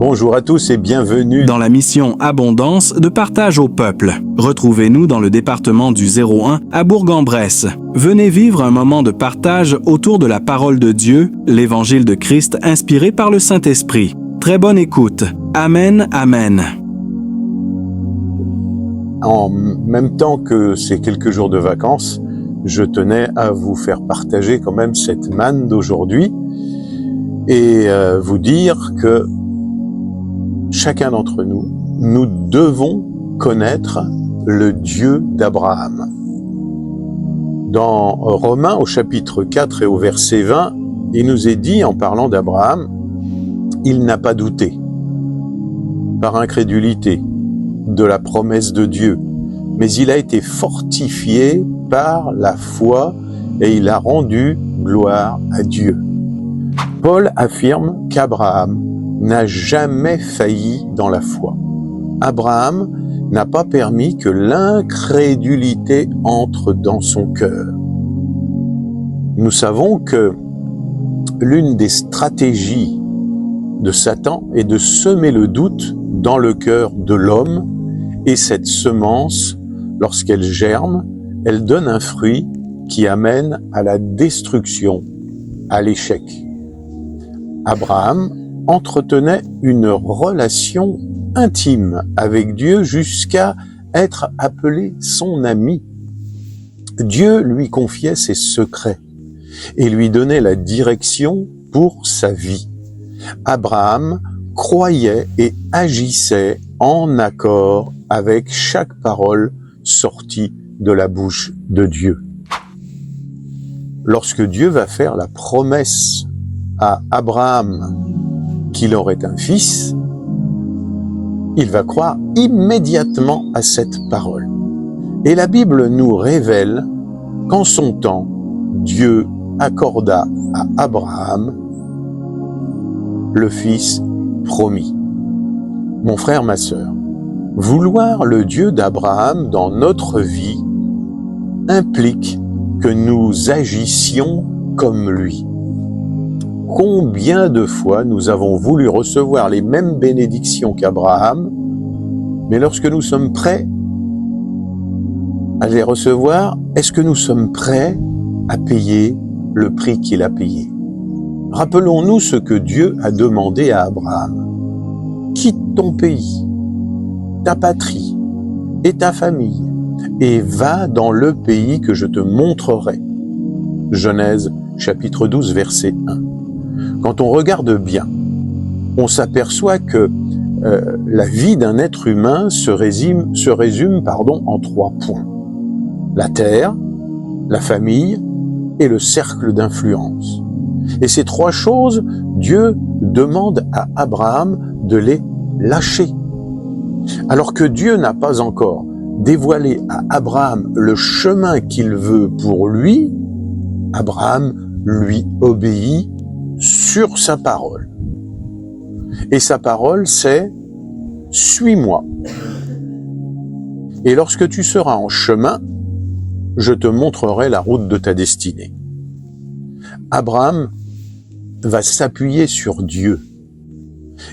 Bonjour à tous et bienvenue dans la mission Abondance de partage au peuple. Retrouvez-nous dans le département du 01 à Bourg-en-Bresse. Venez vivre un moment de partage autour de la parole de Dieu, l'évangile de Christ inspiré par le Saint-Esprit. Très bonne écoute. Amen, amen. En même temps que ces quelques jours de vacances, je tenais à vous faire partager quand même cette manne d'aujourd'hui et vous dire que chacun d'entre nous, nous devons connaître le Dieu d'Abraham. Dans Romains au chapitre 4 et au verset 20, il nous est dit en parlant d'Abraham, il n'a pas douté par incrédulité de la promesse de Dieu, mais il a été fortifié par la foi et il a rendu gloire à Dieu. Paul affirme qu'Abraham n'a jamais failli dans la foi. Abraham n'a pas permis que l'incrédulité entre dans son cœur. Nous savons que l'une des stratégies de Satan est de semer le doute dans le cœur de l'homme, et cette semence, lorsqu'elle germe, elle donne un fruit qui amène à la destruction, à l'échec. Abraham entretenait une relation intime avec Dieu jusqu'à être appelé son ami. Dieu lui confiait ses secrets et lui donnait la direction pour sa vie. Abraham croyait et agissait en accord avec chaque parole sortie de la bouche de Dieu. Lorsque Dieu va faire la promesse à Abraham qu'il aurait un fils, il va croire immédiatement à cette parole. Et la Bible nous révèle qu'en son temps, Dieu accorda à Abraham le fils promis. Mon frère, ma sœur, vouloir le Dieu d'Abraham dans notre vie implique que nous agissions comme lui. Combien de fois nous avons voulu recevoir les mêmes bénédictions qu'Abraham, mais lorsque nous sommes prêts à les recevoir, est-ce que nous sommes prêts à payer le prix qu'il a payé? Rappelons-nous ce que Dieu a demandé à Abraham. Quitte ton pays, ta patrie et ta famille, et va dans le pays que je te montrerai. Genèse chapitre 12, verset 1. Quand on regarde bien, on s'aperçoit que la vie d'un être humain se résume en 3 points. La terre, la famille et le cercle d'influence. Et ces 3 choses, Dieu demande à Abraham de les lâcher. Alors que Dieu n'a pas encore dévoilé à Abraham le chemin qu'il veut pour lui, Abraham lui obéit sur sa parole. Et sa parole, c'est « Suis-moi. Et lorsque tu seras en chemin, je te montrerai la route de ta destinée. » Abraham va s'appuyer sur Dieu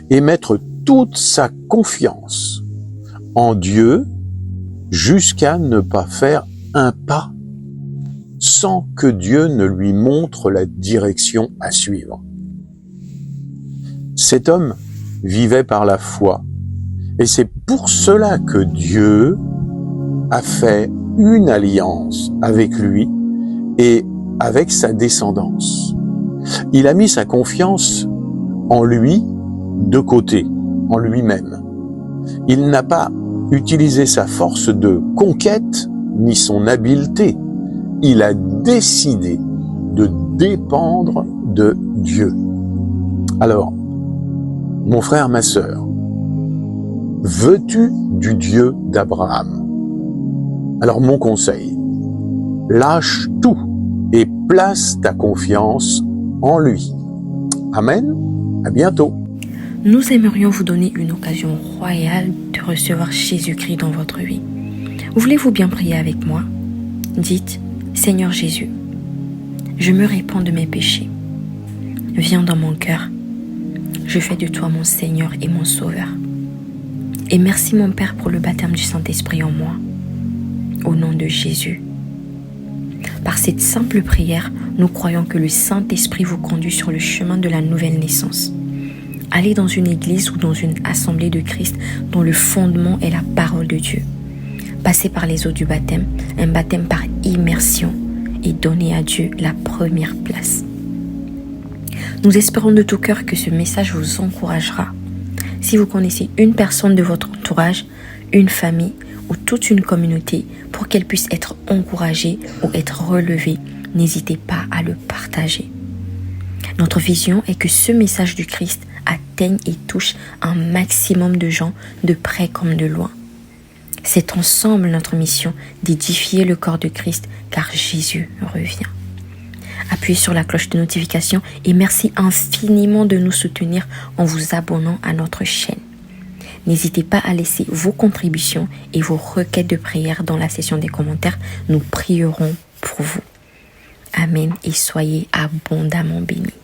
et mettre toute sa confiance en Dieu jusqu'à ne pas faire un pas sans que Dieu ne lui montre la direction à suivre. Cet homme vivait par la foi, et c'est pour cela que Dieu a fait une alliance avec lui et avec sa descendance. Il a mis sa confiance en lui de côté, en lui-même. Il n'a pas utilisé sa force de conquête ni son habileté. Il a décidé de dépendre de Dieu. Alors, mon frère, ma sœur, veux-tu du Dieu d'Abraham? Alors mon conseil, lâche tout et place ta confiance en lui. Amen. À bientôt. Nous aimerions vous donner une occasion royale de recevoir Jésus-Christ dans votre vie. Voulez-vous bien prier avec moi? Dites, Seigneur Jésus, je me répands de mes péchés. Viens dans mon cœur. je fais de toi mon Seigneur et mon Sauveur. Et merci mon Père pour le baptême du Saint-Esprit en moi. Au nom de Jésus. Par cette simple prière, nous croyons que le Saint-Esprit vous conduit sur le chemin de la nouvelle naissance. Allez dans une église ou dans une assemblée de Christ dont le fondement est la parole de Dieu. Passez par les eaux du baptême, un baptême par immersion, et donnez à Dieu la première place. Nous espérons de tout cœur que ce message vous encouragera. Si vous connaissez une personne de votre entourage, une famille ou toute une communauté pour qu'elle puisse être encouragée ou être relevée, n'hésitez pas à le partager. Notre vision est que ce message du Christ atteigne et touche un maximum de gens de près comme de loin. C'est ensemble notre mission d'édifier le corps de Christ car Jésus revient. Appuyez sur la cloche de notification et merci infiniment de nous soutenir en vous abonnant à notre chaîne. N'hésitez pas à laisser vos contributions et vos requêtes de prière dans la section des commentaires. Nous prierons pour vous. Amen et soyez abondamment bénis.